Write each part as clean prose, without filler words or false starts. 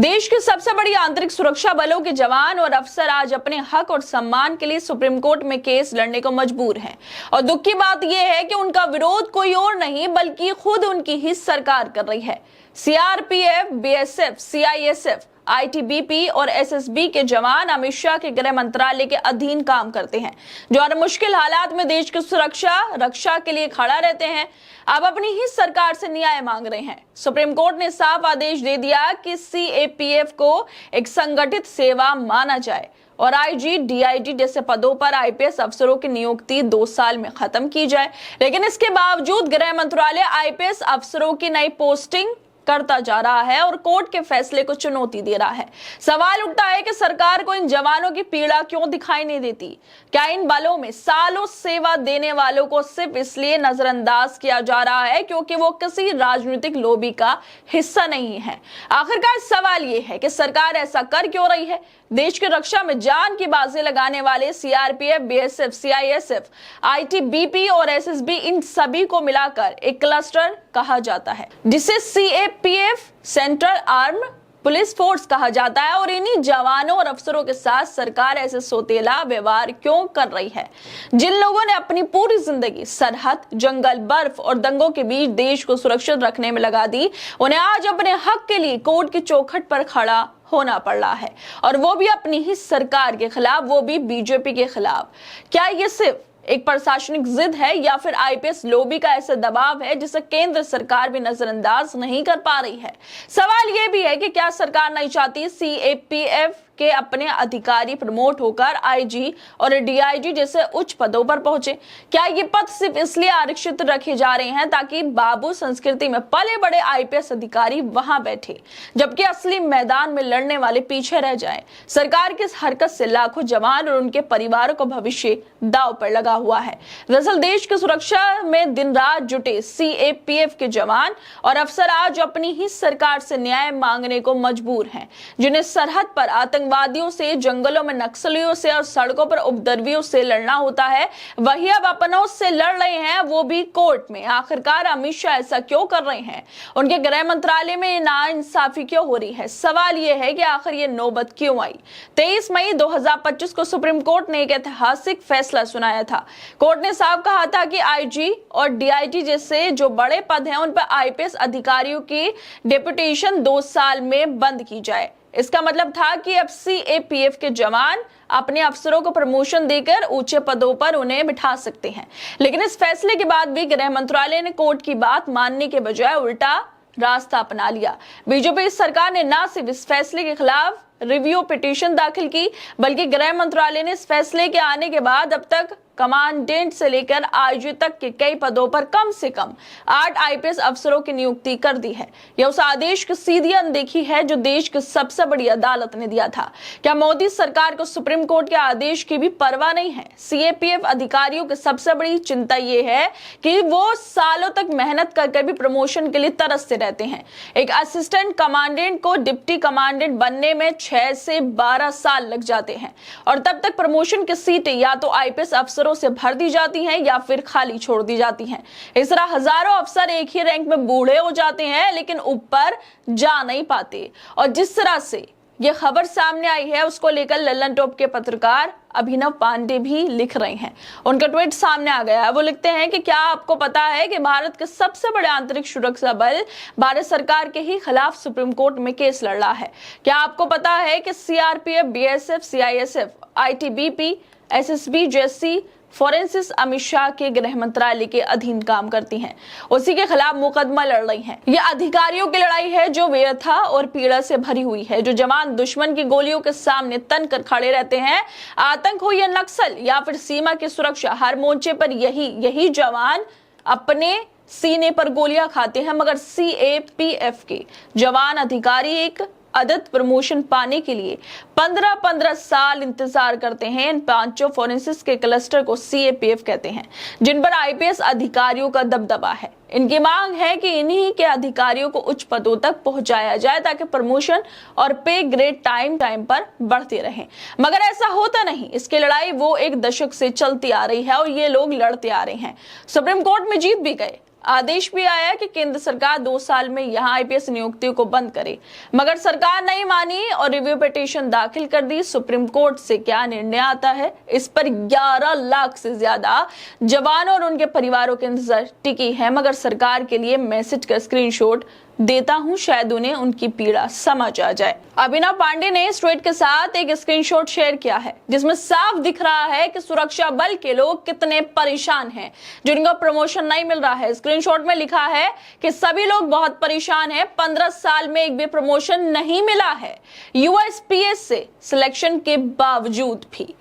देश की सबसे बड़ी आंतरिक सुरक्षा बलों के जवान और अफसर आज अपने हक और सम्मान के लिए सुप्रीम कोर्ट में केस लड़ने को मजबूर हैं। और दुख की बात यह है कि उनका विरोध कोई और नहीं बल्कि खुद उनकी ही सरकार कर रही है। सीआरपीएफ, बीएसएफ, सीआईएसएफ, आईटीबीपी और एसएसबी के जवान अमित शाह के गृह मंत्रालय के अधीन काम करते हैं, जो हर मुश्किल हालात में देश की सुरक्षा रक्षा के लिए खड़ा रहते हैं। अब अपनी ही सरकार से न्याय मांग रहे हैं। सुप्रीम कोर्ट ने साफ आदेश दे दिया कि सीएपीएफ को एक संगठित सेवा माना जाए और आईजी, डीआईजी जैसे पदों पर आईपीएस अफसरों की नियुक्ति 2 साल में खत्म की जाए। लेकिन इसके बावजूद गृह मंत्रालय आईपीएस अफसरों की नई पोस्टिंग करता जा रहा है और कोर्ट के फैसले को चुनौती दे रहा है। सवाल उठता है कि सरकार को इन जवानों की पीड़ा क्यों दिखाई नहीं देती? क्या इन बलों में सालों सेवा देने वालों को सिर्फ इसलिए नजरअंदाज किया जा रहा है क्योंकि वो किसी राजनीतिक लॉबी का हिस्सा नहीं है? आखिरकार सवाल ये है कि सरकार ऐसा कर क्यों रही है? देश की रक्षा में जान की बाजी लगाने वाले सीआरपीएफ, बीएसएफ, सीआईएसएफ, आईटीबीपी और एसएसबी, इन सभी को मिलाकर एक क्लस्टर कहा जाता है जिसे CAPF, central arm police force कहा जाता है। और इन्हीं जवानों और अफसरों के साथ सरकार ऐसे सोतेला व्यवहार क्यों कर रही है? जिन लोगों ने अपनी पूरी जिंदगी सरहद, जंगल, बर्फ और दंगों के बीच देश को सुरक्षित रखने में लगा दी, उन्हें आज अपने हक के लिए कोर्ट की चौखट पर खड़ा होना पड़ रहा है, और वो भी अपनी ही सरकार के खिलाफ, वो भी बीजेपी के खिलाफ। क्या ये सिर्फ एक प्रशासनिक जिद है या फिर आईपीएस लॉबी का ऐसा दबाव है जिसे केंद्र सरकार भी नजरअंदाज नहीं कर पा रही है? सवाल यह भी है कि क्या सरकार नहीं चाहती सीएपीएफ के अपने अधिकारी प्रमोट होकर आईजी और डीआईजी जैसे उच्च पदों पर पहुंचे? क्या ये पद सिर्फ इसलिए आरक्षित रखे जा रहे हैं ताकि बाबू संस्कृति में पले बड़े आईपीएस अधिकारी वहां बैठे, जबकि असली मैदान में लड़ने वाले पीछे रह जाएं? सरकार की इस हरकत से लाखों जवान और उनके परिवारों का भविष्य दांव पर लगा हुआ है। दरअसल देश की सुरक्षा में दिन रात जुटे सीएपीएफ के जवान और अफसर आज अपनी ही सरकार से न्याय मांगने को मजबूर हैं। जिन्हें सरहद पर आतंकवादियों से, जंगलों में नक्सलियों से और सड़कों पर उपद्रवियों से लड़ना होता है, वही अब अपनों से लड़ रहे हैं, वो भी कोर्ट में। आखिरकार अमित शाह ऐसा क्यों कर रहे हैं? उनके गृह मंत्रालय में नाइंसाफी क्यों हो रही है? सवाल यह है कि आखिर ये नौबत क्यों आई? 23 मई 2025 को सुप्रीम कोर्ट ने एक ऐतिहासिक फैसला सुनाया था। कोर्ट ने साफ कहा था कि आईजी और डीआईजी जैसे जो बड़े पद हैं उन पर आईपीएस अधिकारियों की डेपुटेशन 2 साल में बंद की जाए। इसका मतलब था कि अब सीएपीएफ के जवान अपने अफसरों को प्रमोशन देकर ऊंचे पदों पर उन्हें बिठा सकते हैं। लेकिन इस फैसले के बाद भी गृह मंत्रालय ने कोर्ट की बात मानने के बजाय उल्टा रास्ता अपना लिया। बीजेपी सरकार ने न सिर्फ इस फैसले के खिलाफ रिव्यू पिटीशन दाखिल की, बल्कि गृह मंत्रालय ने इस फैसले के आने के बाद अब तक कमांडेंट से लेकर आईजी तक के कई पदों पर कम से कम 8 आईपीएस अफसरों की नियुक्ति कर दी है। यह उस आदेश की सीधी अनदेखी है जो देश की सबसे बड़ी अदालत ने दिया था। क्या मोदी सरकार को सुप्रीम कोर्ट के आदेश की भी परवाह नहीं है? सीएपीएफ अधिकारियों की सबसे बड़ी चिंता यह है कि वो सालों तक मेहनत करके भी प्रमोशन के लिए तरसते रहते हैं। एक असिस्टेंट कमांडेंट को डिप्टी कमांडेंट बनने में 6 से 12 साल लग जाते हैं, और तब तक प्रमोशन की सीटें या तो आईपीएस अफसरों से भर दी जाती हैं या फिर खाली छोड़ दी जाती हैं। इस तरह हजारों अफसर एक ही रैंक में बूढ़े हो जाते हैं लेकिन ऊपर जा नहीं पाते। और जिस तरह से यह खबर सामने आई है उसको लेकर लल्लन टॉप के पत्रकार अभिनव पांडे भी लिख रहे हैं। उनका ट्वीट सामने आ गया है। वो लिखते हैं कि क्या आपको पता है कि भारत के सबसे बड़े आंतरिक सुरक्षा बल भारत सरकार के ही खिलाफ सुप्रीम कोर्ट में केस लड़ रहा है? क्या आपको पता है कि CRPF, BSF, CISF, ITBP, SSB जैसी फोरेंसिस अमित शाह के गृह मंत्रालय के अधीन काम करती हैं, उसी के खिलाफ मुकदमा लड़ रही हैं? यह अधिकारियों की लड़ाई है जो व्यथा और पीड़ा से भरी हुई है। जो जवान दुश्मन की गोलियों के सामने तन कर खड़े रहते हैं, आतंक हो या नक्सल या फिर सीमा की सुरक्षा, हर मोर्चे पर यही जवान अपने सीने पर गोलियां खाते हैं। मगर सीएपीएफ के जवान अधिकारी एक अदद प्रमोशन पाने के लिए 15-15 साल इंतजार करते हैं। इन 5 फोरेंसिस के क्लस्टर को सीएपीएफ कहते हैं, जिन पर आईपीएस अधिकारियों का दबदबा है। इनकी मांग है कि इन्हीं के अधिकारियों को उच्च पदों तक पहुंचाया जाए ताकि प्रमोशन और पे ग्रेड टाइम पर बढ़ते रहें। मगर ऐसा होता नहीं। इसकी लड़ाई वो 1 दशक से चलती आ रही है और ये लोग लड़ते आ रहे हैं। सुप्रीम कोर्ट में जीत भी गए, आदेश भी आया कि केंद्र सरकार 2 साल में यहां आईपीएस नियुक्तियों को बंद करे, मगर सरकार नहीं मानी और रिव्यू पिटीशन दाखिल कर दी। सुप्रीम कोर्ट से क्या निर्णय आता है, इस पर 11 लाख से ज्यादा जवानों और उनके परिवारों के इंतजार टिकी है। मगर सरकार के लिए मैसेज का स्क्रीनशॉट देता हूं, शायद उन्हें उनकी पीड़ा समझ आ जाए। अभिनव पांडे ने स्ट्रेट के साथ एक स्क्रीनशॉट शेयर किया है जिसमें साफ दिख रहा है कि सुरक्षा बल के लोग कितने परेशान हैं जिनको प्रमोशन नहीं मिल रहा है। स्क्रीनशॉट में लिखा है कि सभी लोग बहुत परेशान हैं, 15 साल में एक भी प्रमोशन नहीं मिला है यूएसपीएस से सिलेक्शन के बावजूद भी।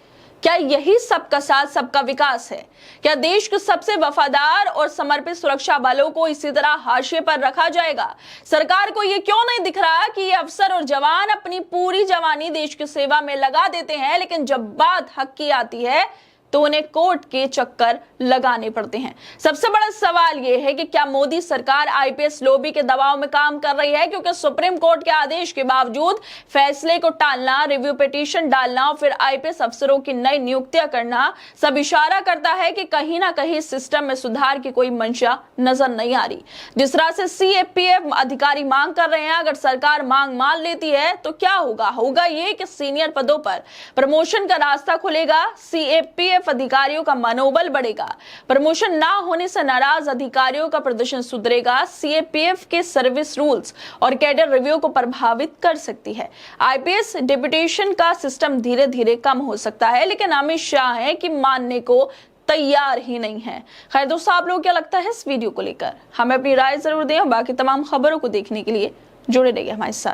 क्या यही सबका साथ सबका विकास है? क्या देश के सबसे वफादार और समर्पित सुरक्षा बलों को इसी तरह हाशिए पर रखा जाएगा? सरकार को ये क्यों नहीं दिख रहा कि ये अफसर और जवान अपनी पूरी जवानी देश की सेवा में लगा देते हैं, लेकिन जब बात हक की आती है तो उन्हें कोर्ट के चक्कर लगाने पड़ते हैं। सबसे बड़ा सवाल यह है कि क्या मोदी सरकार आईपीएस लॉबी के दबाव में काम कर रही है? क्योंकि सुप्रीम कोर्ट के आदेश के बावजूद फैसले को टालना, रिव्यू पिटीशन डालना और फिर आईपीएस अफसरों की नई नियुक्तियां करना सब इशारा करता है कि कहीं ना कहीं सिस्टम में सुधार की कोई मंशा नजर नहीं आ रही। जिस तरह से सीएपीएफ अधिकारी मांग कर रहे हैं, अगर सरकार मांग मान लेती है तो क्या होगा ये कि सीनियर पदों पर प्रमोशन का रास्ता खुलेगा, सीएपीएफ अधिकारियों का मनोबल बढ़ेगा, प्रमोशन ना होने से नाराज अधिकारियों का प्रदर्शन सुधरेगा, सीएपीएफ के सर्विस रूल्स और कैडर रिव्यू को प्रभावित कर सकती है। आईपीएस डिप्यूटेशन का सिस्टम धीरे धीरे कम हो सकता है, लेकिन अमित शाह है कि मानने को तैयार ही नहीं है। खैर दोस्तों, आप लोगों क्या लगता है इस वीडियो को लेकर? हमें अपनी राय जरूर दें और बाकी तमाम खबरों को देखने के लिए जुड़े रहिए हमारे साथ।